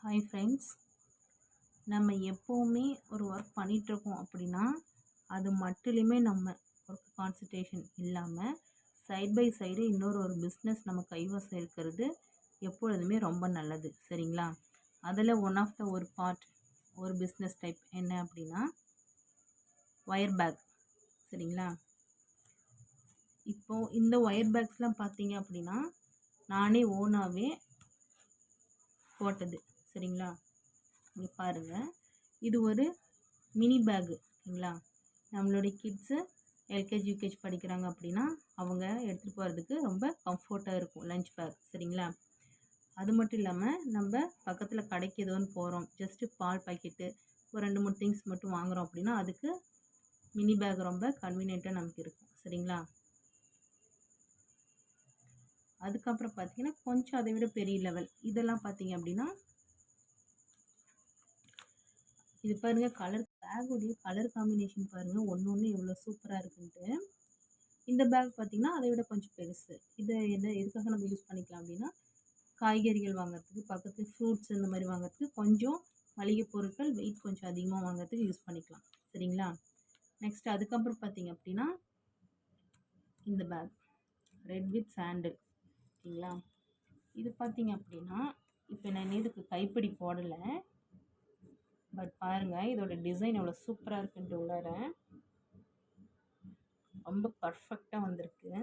Hi friends, நம்ம எப்போவுமே ஒரு ஒர்க் பண்ணிகிட்ருக்கோம் அப்படின்னா அது மட்டுமே நம்ம ஒர்க் கான்சன்ட்ரேஷன் இல்லாமல் சைட் பை சைடு இன்னொரு பிஸ்னஸ் நம்ம கைவசம் இருக்கிறது எப்பொழுதுமே ரொம்ப நல்லது. சரிங்களா? அதில் ஒன் ஆஃப் த ஒரு பார்ட் ஒரு பிஸ்னஸ் டைப் என்ன அப்படின்னா ஒயர் பேக். சரிங்களா? இப்போது இந்த ஒயர் பேக்ஸ்லாம் பார்த்தீங்க அப்படின்னா நானே ஓனாகவே போட்டது. சரிங்களா? இங்கே பாருங்கள், இது ஒரு மினி பேகு. ஓகேங்களா? நம்மளுடைய கிட்ஸு எல்கேஜி யூகேஜி படிக்கிறாங்க அப்படின்னா அவங்க எடுத்துகிட்டு போகிறதுக்கு ரொம்ப கம்ஃபர்ட்டாக இருக்கும் லஞ்ச் பேக். சரிங்களா? அது மட்டும் இல்லாமல் நம்ம பக்கத்தில் கடைக்கு ஏதோன்னு போகிறோம், ஜஸ்ட்டு பால் பாக்கெட்டு ஒரு 2-3 திங்ஸ் மட்டும் வாங்குகிறோம் அப்படின்னா அதுக்கு மினி பேக் ரொம்ப கன்வீனியண்ட்டாக நமக்கு இருக்கும். சரிங்களா? அதுக்கப்புறம் பார்த்திங்கன்னா கொஞ்சம் அதை விட பெரிய லெவல் இதெல்லாம் பார்த்திங்க அப்படின்னா இது பாருங்கள், பேக்குடைய கலர் காம்பினேஷன் பாருங்கள், ஒன்று எவ்வளோ சூப்பராக இருக்குன்ட்டு. இந்த பேக் பார்த்திங்கன்னா அதை விட கொஞ்சம் பெருசு. இதை எதுக்காக நம்ம யூஸ் பண்ணிக்கலாம் அப்படின்னா காய்கறிகள் வாங்குறதுக்கு, பக்கத்து ஃப்ரூட்ஸ் இந்த மாதிரி வாங்குறதுக்கு, கொஞ்சம் மளிகை பொருட்கள் வெயிட் கொஞ்சம் அதிகமாக வாங்குறதுக்கு யூஸ் பண்ணிக்கலாம். சரிங்களா? நெக்ஸ்ட் அதுக்கப்புறம் பார்த்திங்க அப்படின்னா இந்த பேக் ரெட் வித் சாண்டில். ஓகேங்களா? இது பார்த்திங்க அப்படின்னா இப்போ நான் இதுக்கு கைப்பிடி போடலை, பட் பாருங்கள் இதோட டிசைன் எவ்வளோ சூப்பராக இருக்குன்ட்டு உள்ளார ரொம்ப பர்ஃபெக்டாக வந்திருக்கு.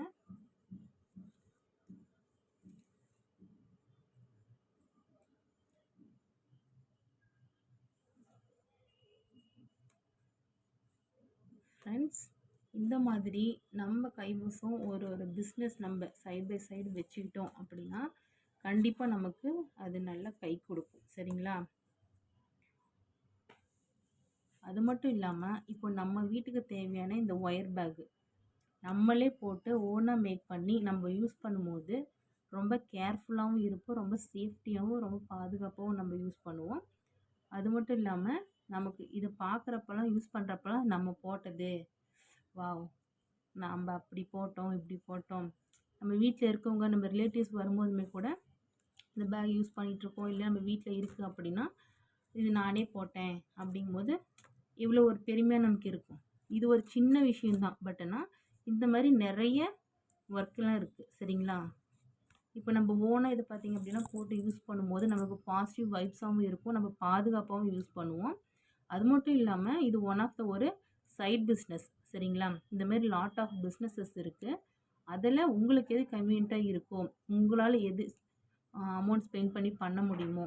ஃப்ரெண்ட்ஸ், இந்த மாதிரி நம்ம கைவசம் ஒரு பிஸ்னஸ் நம்ம சைட் பை சைடு வச்சுக்கிட்டோம் அப்படின்னா கண்டிப்பாக நமக்கு அது நல்லா கை கொடுக்கும். சரிங்களா? அது மட்டும் இல்லாமல் இப்போ நம்ம வீட்டுக்கு தேவையான இந்த ஒயர் பேகு நம்மளே போட்டு ஓனாக மேக் பண்ணி நம்ம யூஸ் பண்ணும்போது ரொம்ப கேர்ஃபுல்லாகவும் இருக்கும், ரொம்ப சேஃப்டியாகவும் ரொம்ப பாதுகாப்பாகவும் நம்ம யூஸ் பண்ணுவோம். அது மட்டும் இல்லாமல் நமக்கு இதை பார்க்குறப்பெல்லாம் யூஸ் பண்ணுறப்பெல்லாம் நம்ம போட்டது வாவ், நம்ம அப்படி போட்டோம் இப்படி போட்டோம், நம்ம வீட்டில் இருக்கவங்க நம்ம ரிலேட்டிவ்ஸ் வரும்போதுமே கூட இந்த பேக் யூஸ் பண்ணிகிட்ருக்கோம், இல்லை நம்ம வீட்டில் இருக்குது அப்படின்னா இது நானே போட்டேன் அப்படிங்கும்போது இவ்வளோ ஒரு பெருமையாக நமக்கு இருக்கும். இது ஒரு சின்ன விஷயந்தான், பட் ஆனால் இந்த மாதிரி நிறைய ஒர்க்கெலாம் இருக்குது. சரிங்களா? இப்போ நம்ம ஓனாக இது பார்த்திங்க அப்படின்னா போட்டு யூஸ் பண்ணும்போது நமக்கு பாசிட்டிவ் வைப்ஸாகவும் இருக்கும், நம்ம பாதுகாப்பாகவும் யூஸ் பண்ணுவோம். அது மட்டும் இல்லாமல் இது ஒன் ஆஃப் த ஒரு சைட் பிஸ்னஸ். சரிங்களா? இந்தமாரி லாட் ஆஃப் பிஸ்னஸஸ் இருக்குது. அதில் உங்களுக்கு எது கன்வீனியண்ட்டாக இருக்கோ, உங்களால் எது அமௌண்ட் ஸ்பெண்ட் பண்ணி பண்ண முடியுமோ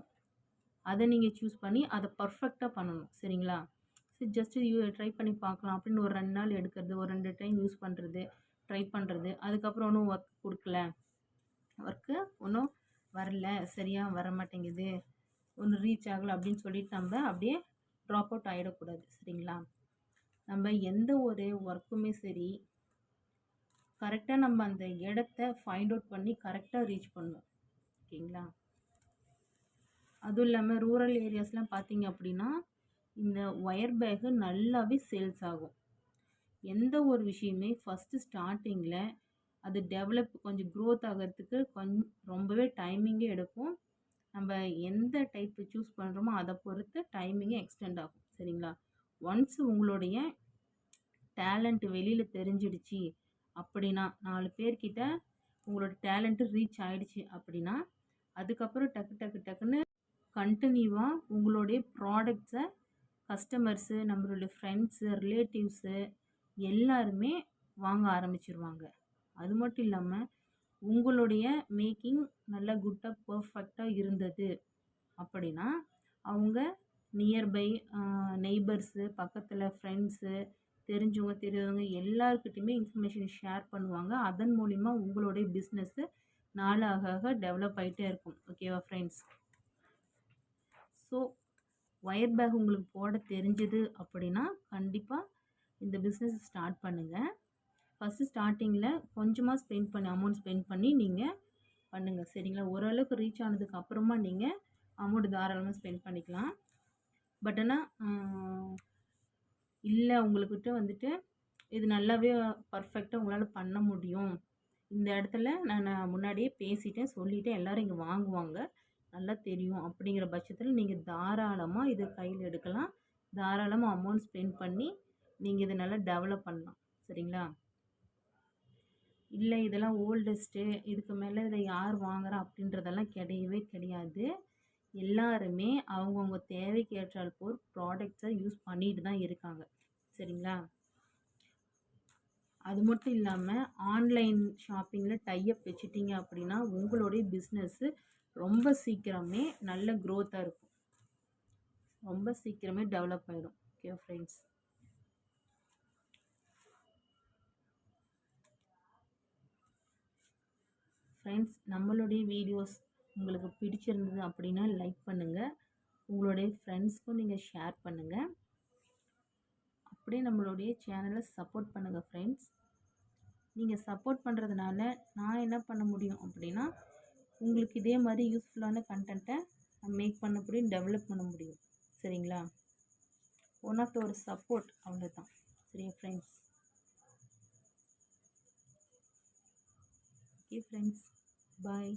அதை நீங்கள் சூஸ் பண்ணி அதை பர்ஃபெக்டாக பண்ணணும். சரிங்களா? சரி, ஜஸ்ட்டு ட்ரை பண்ணி பார்க்கலாம் அப்படின்னு ஒரு 2 நாள் எடுக்கிறது, ஒரு 2 டைம் யூஸ் பண்ணுறது, ட்ரை பண்ணுறது, அதுக்கப்புறம் ஒன்றும் ஒர்க் கொடுக்கல, ஒர்க்கு ஒன்றும் வரல, சரியாக வர மாட்டேங்குது, ஒன்றும் ரீச் ஆகலை அப்படின்னு சொல்லிட்டு நம்ம அப்படியே ட்ராப் அவுட் ஆகிடக்கூடாது. சரிங்களா? நம்ம எந்த ஒரு ஒர்க்குமே சரி கரெக்டாக நம்ம அந்த இடத்த ஃபைண்ட் அவுட் பண்ணி கரெக்டாக ரீச் பண்ணணும். ஓகேங்களா? அதுவும் இல்லாமல் ரூரல் ஏரியாஸ்லாம் பார்த்திங்க அப்படின்னா இந்த ஒயர் பேகு நல்லாவே சேல்ஸ் ஆகும். எந்த ஒரு விஷயமே ஃபஸ்ட்டு ஸ்டார்டிங்கில் அது டெவலப் கொஞ்சம் க்ரோத் ஆகிறதுக்கு ரொம்பவே டைமிங்கே எடுக்கும். நம்ம எந்த டைப்பு சூஸ் பண்ணுறோமோ அதை பொறுத்து டைமிங்கே எக்ஸ்டெண்ட் ஆகும். சரிங்களா? ஒன்ஸ் உங்களுடைய டேலண்ட் வெளியில் தெரிஞ்சிடுச்சு அப்படின்னா, 4 பேர்கிட்ட உங்களோட டேலண்ட்டு ரீச் ஆகிடுச்சு அப்படின்னா அதுக்கப்புறம் டக்குன்னு கண்டினியூவாக உங்களுடைய ப்ராடக்ட்ஸை கஸ்டமர்ஸு, நம்மளுடைய ஃப்ரெண்ட்ஸு, ரிலேட்டிவ்ஸு எல்லாருமே வாங்க ஆரம்பிச்சிருவாங்க. அது மட்டும் இல்லாமல் உங்களுடைய மேக்கிங் நல்லா குட்டாக பர்ஃபெக்டாக இருந்தது அப்படின்னா அவங்க நியர்பை நெய்பர்ஸு, பக்கத்தில் ஃப்ரெண்ட்ஸு, தெரிஞ்சவங்க எல்லாருக்கிட்டையுமே இன்ஃபர்மேஷன் ஷேர் பண்ணுவாங்க. அதன் மூலிமா உங்களுடைய பிஸ்னஸ்ஸு நாளாக டெவலப் ஆகிட்டே இருக்கும். ஓகேவா ஃப்ரெண்ட்ஸ்? ஸோ ஒயர் பேக் உங்களுக்கு போட தெரிஞ்சது அப்படின்னா கண்டிப்பாக இந்த பிஸ்னஸ் ஸ்டார்ட் பண்ணுங்கள். ஃபஸ்ட்டு ஸ்டார்டிங்கில் கொஞ்சமாக அமௌண்ட் ஸ்பெண்ட் பண்ணி நீங்கள் பண்ணுங்கள். சரிங்களா? ஓரளவுக்கு ரீச் ஆனதுக்கு அப்புறமா நீங்கள் அமௌண்ட் தாராளமாக ஸ்பெண்ட் பண்ணிக்கலாம். பட் ஆனால் இல்லை உங்கள்கிட்ட வந்துட்டு இது நல்லாவே பர்ஃபெக்டாக உங்களால் பண்ண முடியும், இந்த இடத்துல நான் முன்னாடியே பேசிட்டேன், சொல்லிவிட்டேன், எல்லோரும் இங்கே வாங்குவாங்க, நல்லா தெரியும் அப்படிங்கிற பட்சத்தில் நீங்கள் தாராளமாக இது கையில் எடுக்கலாம். தாராளமாக அமௌண்ட் ஸ்பெண்ட் பண்ணி நீங்கள் இதை நல்லா டெவலப் பண்ணலாம். சரிங்களா? இல்லை இதெல்லாம் ஓல்டஸ்ட்டு, இதுக்கு மேலே இதை யார் வாங்குறா அப்படின்றதெல்லாம் கிடையவே கிடையாது. எல்லாருமே அவங்கவுங்க தேவைக்கு ஏற்றால் போல் ப்ராடக்ட்ஸை யூஸ் பண்ணிட்டு தான் இருக்காங்க. சரிங்களா? அது மட்டும் இல்லாமல் ஆன்லைன் ஷாப்பிங்கில் டைப் வச்சுட்டிங்க அப்படின்னா உங்களுடைய பிஸ்னஸ்ஸு ரொம்ப சீக்கிரமே நல்ல க்ரோத்தாக இருக்கும். ரொம்ப சீக்கிரமே டெவலப் ஆகிடும். Okay friends. நம்மளுடைய வீடியோஸ் உங்களுக்கு பிடிச்சிருந்தது அப்படின்னா லைக் பண்ணுங்கள். உங்களுடைய ஃப்ரெண்ட்ஸ்க்கும் நீங்கள் ஷேர் பண்ணுங்கள். அப்படியே நம்மளுடைய சேனலை சப்போர்ட் பண்ணுங்கள் ஃப்ரெண்ட்ஸ். நீங்கள் சப்போர்ட் பண்ணுறதுனால நான் என்ன பண்ண முடியும் அப்படின்னா உங்களுக்கு இதே மாதிரி யூஸ்ஃபுல்லான கண்டென்ட்டை நான் மேக் பண்ண முடியும், டெவலப் பண்ண முடியும். சரிங்களா? ஒன் ஆஃப் த ஒரு சப்போர்ட், அவ்வளோதான். சரியா ஃப்ரெண்ட்ஸ்? ஓகே ஃப்ரெண்ட்ஸ், பாய்.